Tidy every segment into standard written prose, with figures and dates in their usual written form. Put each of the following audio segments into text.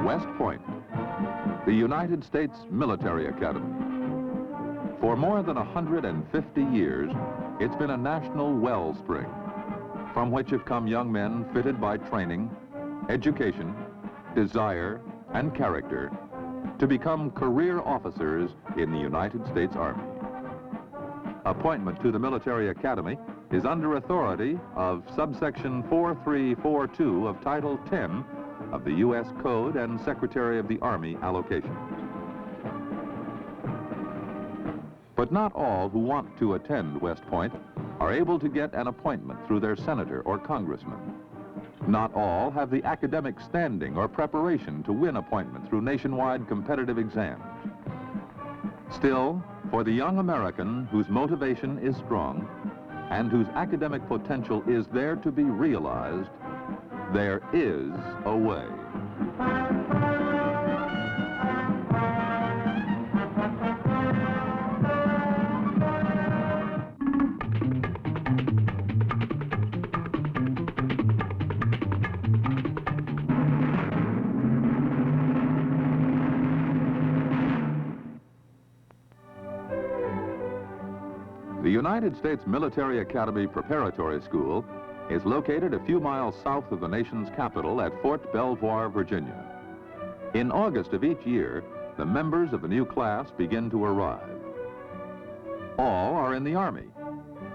West Point, the United States Military Academy. For more than 150 years, it's been a national wellspring from which have come young men fitted by training, education, desire, and character to become career officers in the United States Army. Appointment to the Military Academy is under authority of subsection 4342 of Title 10 of the U.S. Code and Secretary of the Army allocations. But not all who want to attend West Point are able to get an appointment through their senator or congressman. Not all have the academic standing or preparation to win appointment through nationwide competitive exams. Still, for the young American whose motivation is strong and whose academic potential is there to be realized, there is a way. The United States Military Academy Preparatory School is located a few miles south of the nation's capital at Fort Belvoir, Virginia. In August of each year, the members of the new class begin to arrive. All are in the Army.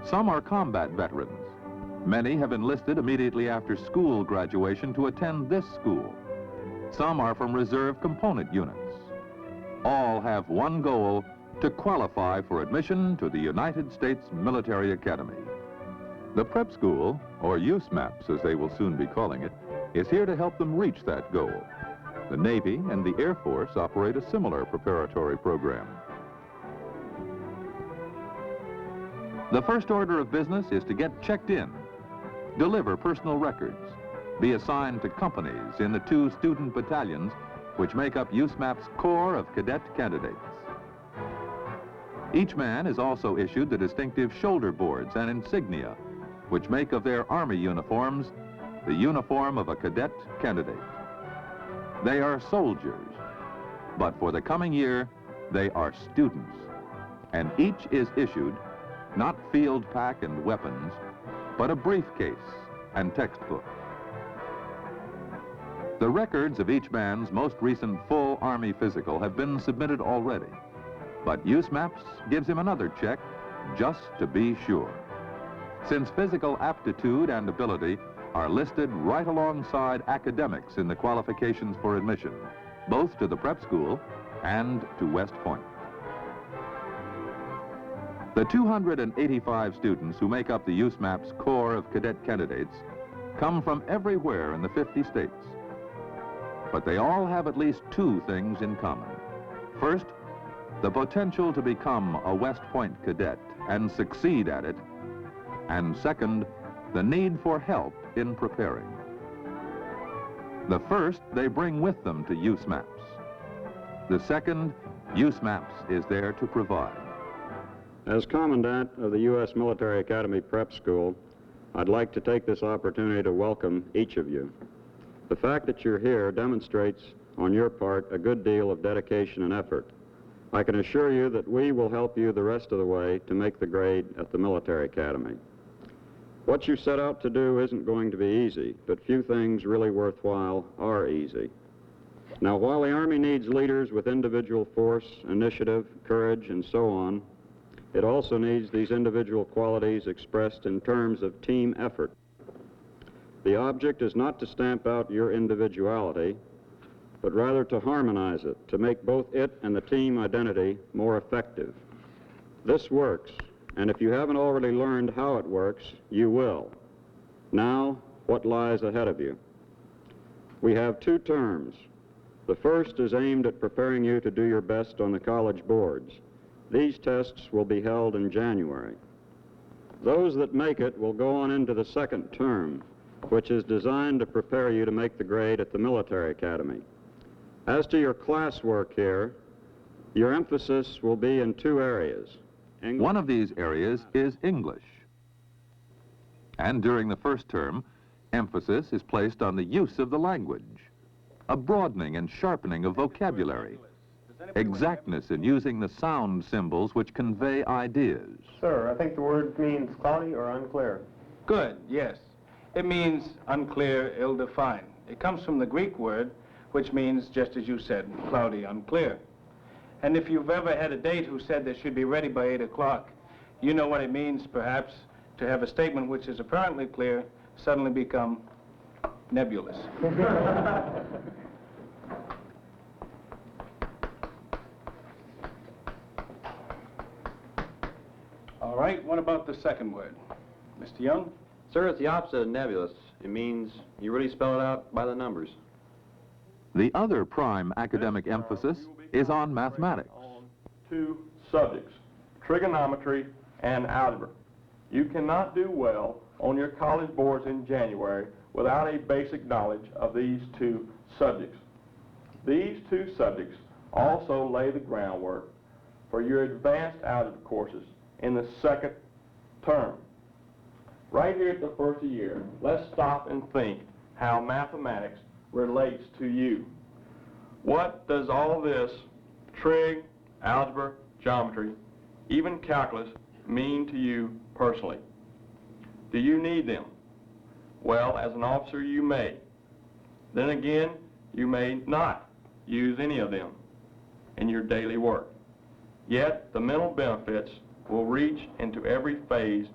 Some are combat veterans. Many have enlisted immediately after school graduation to attend this school. Some are from reserve component units. All have one goal: to qualify for admission to the United States Military Academy. The prep school, or USMAPS as they will soon be calling it, is here to help them reach that goal. The Navy and the Air Force operate a similar preparatory program. The first order of business is to get checked in, deliver personal records, be assigned to companies in the 2 student battalions which make up USMAP's Corps of Cadet Candidates. Each man is also issued the distinctive shoulder boards and insignia, which make of their Army uniforms the uniform of a cadet candidate. They are soldiers, but for the coming year, they are students, and each is issued not field pack and weapons, but a briefcase and textbook. The records of each man's most recent full Army physical have been submitted already, but USMAPS gives him another check just to be sure. Since physical aptitude and ability are listed right alongside academics in the qualifications for admission, both to the prep school and to West Point. The 285 students who make up the USMAP's Corps of Cadet Candidates come from everywhere in the 50 states. But they all have at least 2 things in common. First, the potential to become a West Point cadet and succeed at it. And second, the need for help in preparing. The first they bring with them to USMAPS. The second, USMAPS is there to provide. As Commandant of the U.S. Military Academy Prep School, I'd like to take this opportunity to welcome each of you. The fact that you're here demonstrates on your part a good deal of dedication and effort. I can assure you that we will help you the rest of the way to make the grade at the Military Academy. What you set out to do isn't going to be easy, but few things really worthwhile are easy. Now, while the Army needs leaders with individual force, initiative, courage, and so on, it also needs these individual qualities expressed in terms of team effort. The object is not to stamp out your individuality, but rather to harmonize it, to make both it and the team identity more effective. This works, and if you haven't already learned how it works, you will. Now, what lies ahead of you? We have 2 terms. The first is aimed at preparing you to do your best on the college boards. These tests will be held in January. Those that make it will go on into the second term, which is designed to prepare you to make the grade at the Military Academy. As to your classwork here, your emphasis will be in 2 areas. One of these areas is English. And during the first term, emphasis is placed on the use of the language. a broadening and sharpening of vocabulary, exactness in using the sound symbols which convey ideas. Sir, I think the word means cloudy or unclear. Good, yes. It means unclear, ill-defined. It comes from the Greek word, which means, just as you said, cloudy, unclear. And if you've ever had a date who said they should be ready by 8 o'clock, you know what it means, perhaps, to have a statement which is apparently clear suddenly become nebulous. All right, what about the second word? Mr. Young? Sir, it's the opposite of nebulous. It means you really spell it out by the numbers. The other prime academic emphasis is on mathematics. On two subjects, trigonometry and algebra. You cannot do well on your college boards in January without a basic knowledge of these two subjects. These two subjects also lay the groundwork for your advanced algebra courses in the second term. Right here at the first of the year, let's stop and think how mathematics relates to you. What does all this trig, algebra, geometry, even calculus mean to you personally? Do you need them? Well, as an officer, you may. Then again, you may not use any of them in your daily work. Yet, the mental benefits will reach into every phase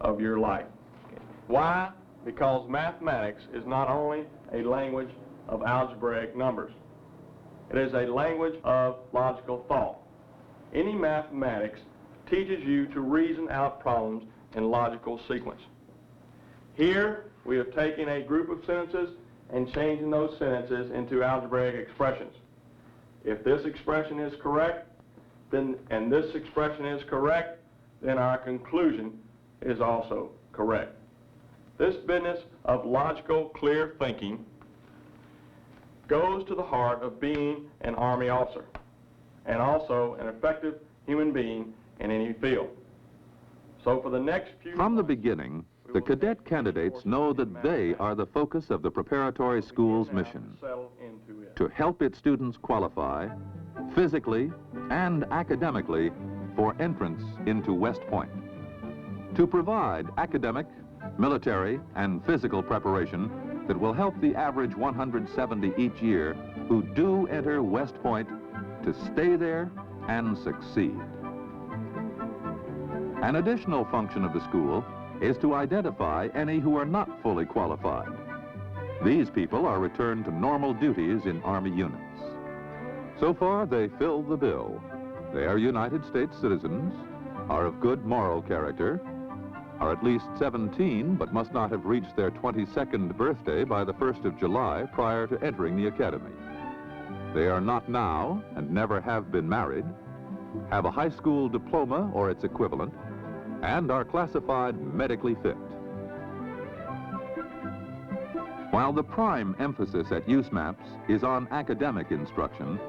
of your life. Why? Because mathematics is not only a language of algebraic numbers. It is a language of logical thought. Any mathematics teaches you to reason out problems in logical sequence. Here, we have taken a group of sentences and changing those sentences into algebraic expressions. If this expression is correct, and this expression is correct, then our conclusion is also correct. This business of logical, clear thinking goes to the heart of being an Army officer and also an effective human being in any field. So for the next few From the months, beginning, the cadet candidates know that they are the focus of the preparatory school's mission, settle into it. to help its students qualify physically and academically for entrance into West Point, to provide academic, military, and physical preparation that will help the average 170 each year who do enter West Point to stay there and succeed. An additional function of the school is to identify any who are not fully qualified. These people are returned to normal duties in Army units. So far, they fill the bill. They are United States citizens, are of good moral character, are at least 17 but must not have reached their 22nd birthday by the 1st of July prior to entering the academy. They are not now and never have been married, have a high school diploma or its equivalent, and are classified medically fit. While the prime emphasis at USMAPS is on academic instruction,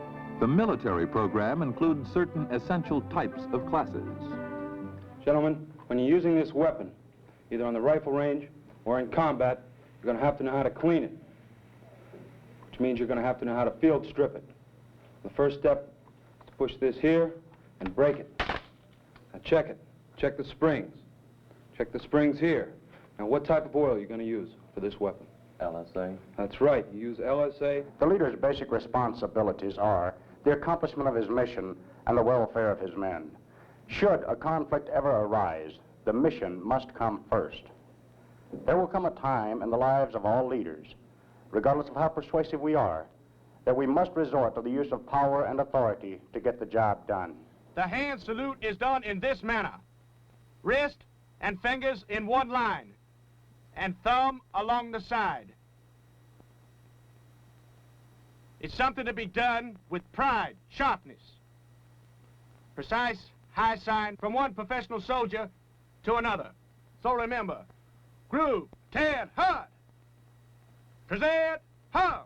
the military program includes certain essential types of classes. Gentlemen, when you're using this weapon, either on the rifle range or in combat, you're going to have to know how to clean it, which means you're going to have to know how to field strip it. The first step is to push this here and break it. Now check it. Check the springs. Check the springs here. Now what type of oil are you going to use for this weapon? LSA. That's right. You use LSA. The leader's basic responsibilities are the accomplishment of his mission and the welfare of his men. Should a conflict ever arise, the mission must come first. There will come a time in the lives of all leaders, regardless of how persuasive we are, that we must resort to the use of power and authority to get the job done. The hand salute is done in this manner. Wrist and fingers in one line, and thumb along the side. It's something to be done with pride, sharpness. Precise, high sign from one professional soldier to another. So remember, groove, tan, hard. Present, hums.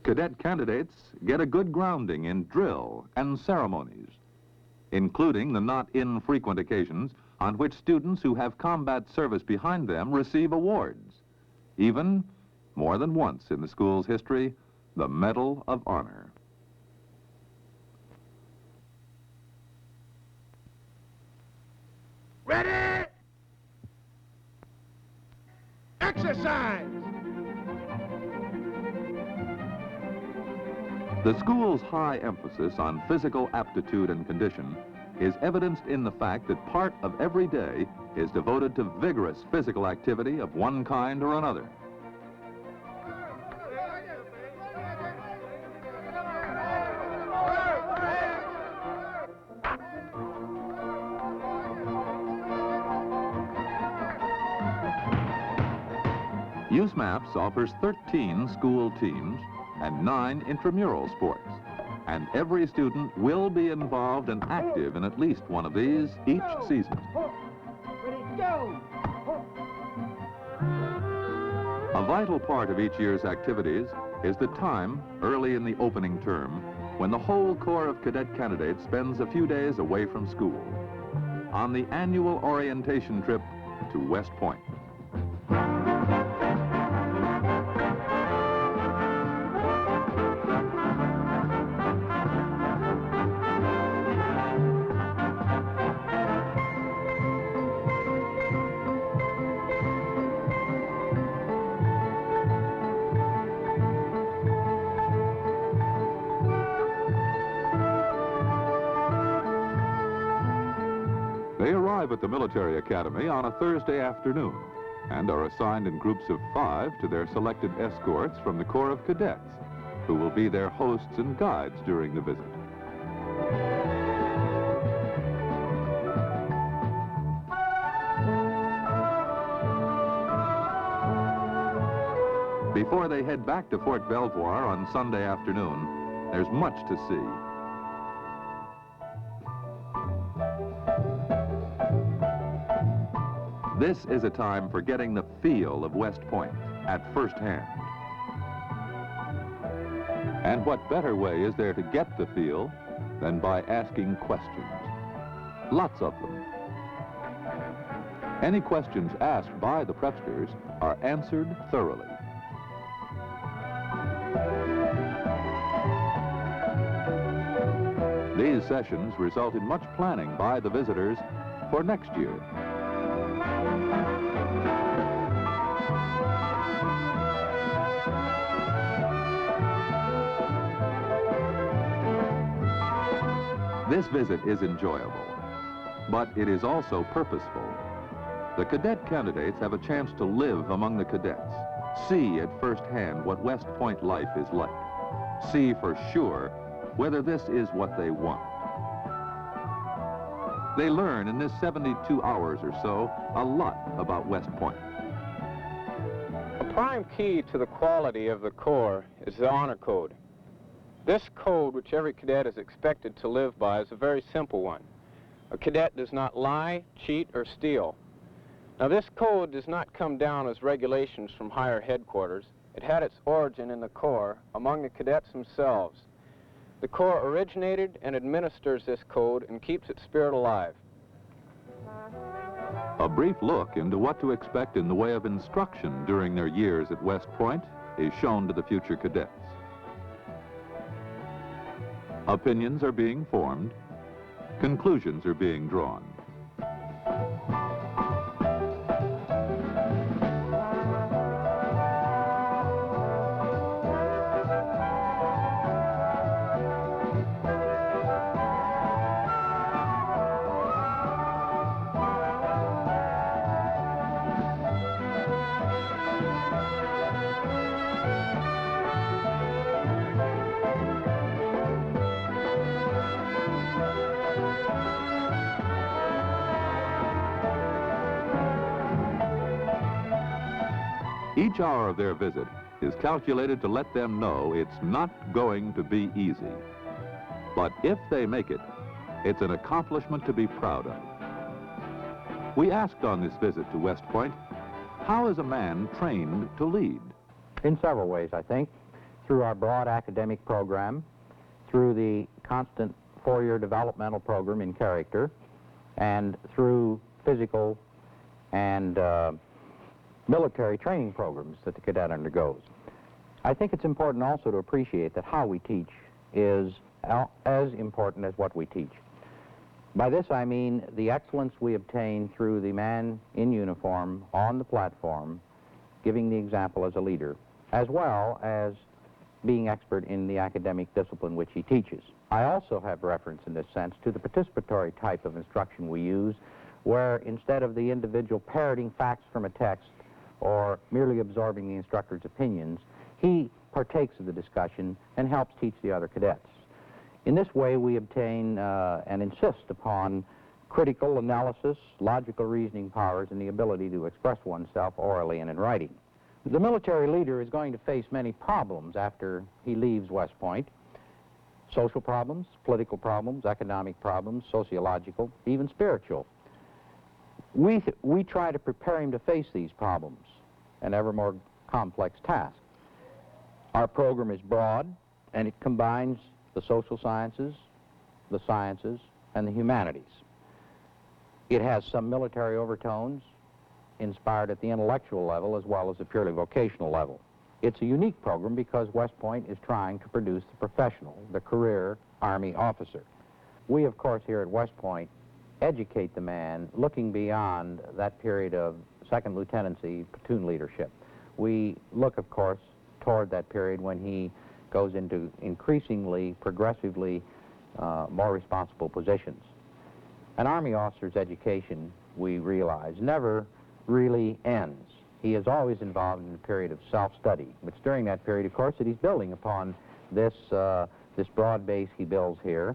Cadet candidates get a good grounding in drill and ceremonies, including the not infrequent occasions on which students who have combat service behind them receive awards, even more than once in the school's history, the Medal of Honor. Ready? Exercise! The school's high emphasis on physical aptitude and condition is evidenced in the fact that part of every day is devoted to vigorous physical activity of one kind or another. USMAPS offers 13 school teams and 9 intramural sports, and every student will be involved and active in at least one of these each season. A vital part of each year's activities is the time, early in the opening term, when the whole Corps of Cadet candidates spends a few days away from school on the annual orientation trip to West Point. They arrive at the military academy on a Thursday afternoon and are assigned in groups of 5 to their selected escorts from the Corps of Cadets, who will be their hosts and guides during the visit. Before they head back to Fort Belvoir on Sunday afternoon, there's much to see. This is a time for getting the feel of West Point at first hand. And what better way is there to get the feel than by asking questions? Lots of them. Any questions asked by the prepsters are answered thoroughly. These sessions result in much planning by the visitors for next year. This visit is enjoyable, but it is also purposeful. The cadet candidates have a chance to live among the cadets, see at first hand what West Point life is like, see for sure whether this is what they want. They learn in this 72 hours or so a lot about West Point. A prime key to the quality of the Corps is the honor code. This code, which every cadet is expected to live by, is a very simple one. A cadet does not lie, cheat, or steal. Now, this code does not come down as regulations from higher headquarters. It had its origin in the Corps, among the cadets themselves. The Corps originated and administers this code and keeps its spirit alive. A brief look into what to expect in the way of instruction during their years at West Point is shown to the future cadets. Opinions are being formed, conclusions are being drawn. Each hour of their visit is calculated to let them know it's not going to be easy. But if they make it, it's an accomplishment to be proud of. We asked on this visit to West Point, how is a man trained to lead? In several ways, I think. Through our broad academic program, through the constant four-year developmental program in character, and through physical and military training programs that the cadet undergoes. I think it's important also to appreciate that how we teach is as important as what we teach. By this I mean the excellence we obtain through the man in uniform on the platform, giving the example as a leader, as well as being expert in the academic discipline which he teaches. I also have reference in this sense to the participatory type of instruction we use, where instead of the individual parroting facts from a text or merely absorbing the instructor's opinions, he partakes of the discussion and helps teach the other cadets. In this way, we obtain and insist upon critical analysis, logical reasoning powers, and the ability to express oneself orally and in writing. The military leader is going to face many problems after he leaves West Point. Social problems, political problems, economic problems, sociological, even spiritual. We try to prepare him to face these problems and ever more complex tasks. Our program is broad, and it combines the social sciences, the sciences, and the humanities. It has some military overtones, inspired at the intellectual level as well as the purely vocational level. It's a unique program because West Point is trying to produce the professional, the career Army officer. We, of course, here at West Point educate the man looking beyond that period of second lieutenancy, platoon leadership. We look, of course, toward that period when he goes into increasingly, progressively more responsible positions. An Army officer's education, we realize, never really ends. He is always involved in a period of self-study. It's during that period, of course, that he's building upon this broad base he builds here.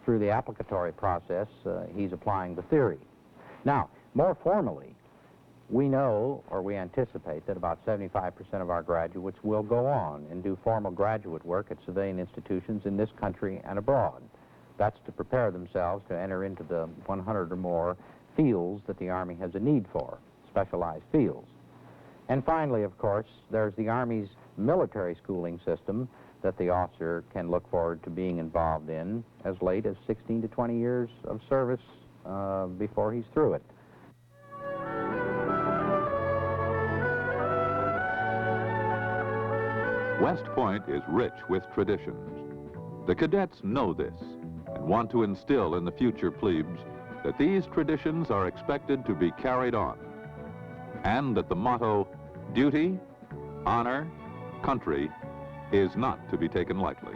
Through the applicatory process, he's applying the theory. Now, more formally, we know, or we anticipate, that about 75% of our graduates will go on and do formal graduate work at civilian institutions in this country and abroad. That's to prepare themselves to enter into the 100 or more fields that the Army has a need for, specialized fields. And finally, of course, there's the Army's military schooling system that the officer can look forward to being involved in as late as 16 to 20 years of service before he's through it. West Point is rich with traditions. The cadets know this and want to instill in the future plebes that these traditions are expected to be carried on, and that the motto, duty, honor, country, is not to be taken lightly.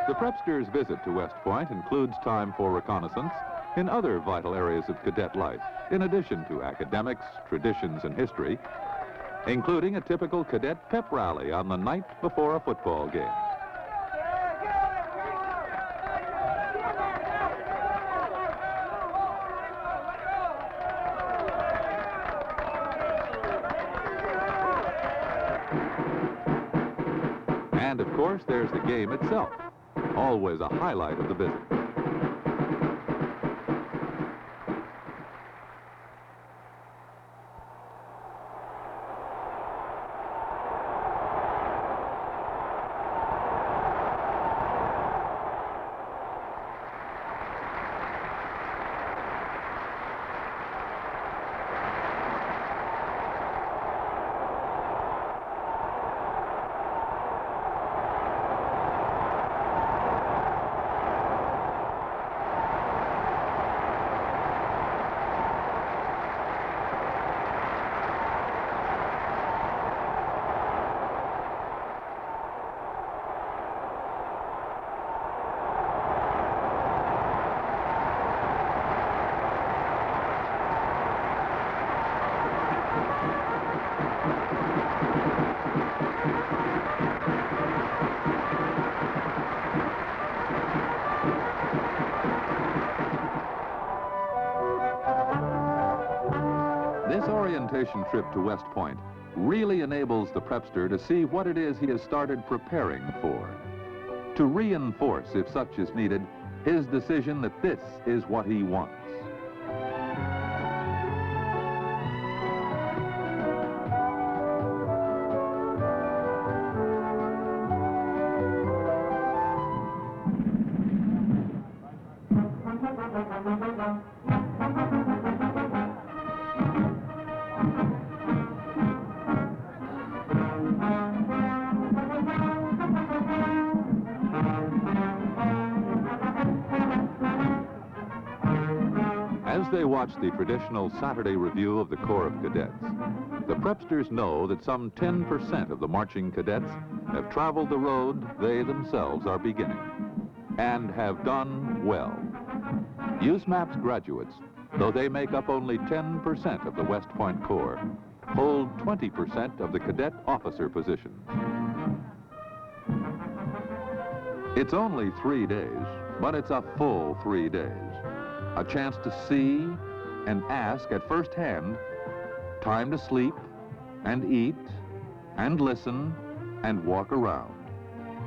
The Prepster's visit to West Point includes time for reconnaissance in other vital areas of cadet life, in addition to academics, traditions, and history, including a typical cadet pep rally on the night before a football game. And of course, there's the game itself, always a highlight of the visit. This orientation trip to West Point really enables the prepster to see what it is he has started preparing for, to reinforce, if such is needed, his decision that this is what he wants. As they watch the traditional Saturday review of the Corps of Cadets, the prepsters know that some 10% of the marching cadets have traveled the road they themselves are beginning, and have done well. USMAP's graduates, though they make up only 10% of the West Point Corps, hold 20% of the cadet officer positions. It's only 3 days, but it's a full 3 days. A chance to see and ask at first hand, time to sleep and eat and listen and walk around,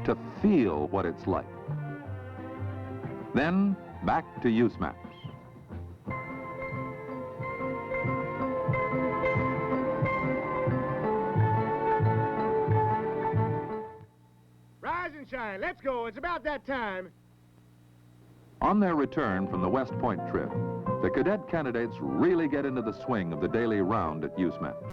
to feel what it's like. Then back to USMAPs. Rise and shine. Let's go. It's about that time. On their return from the West Point trip, the cadet candidates really get into the swing of the daily round at USMAP.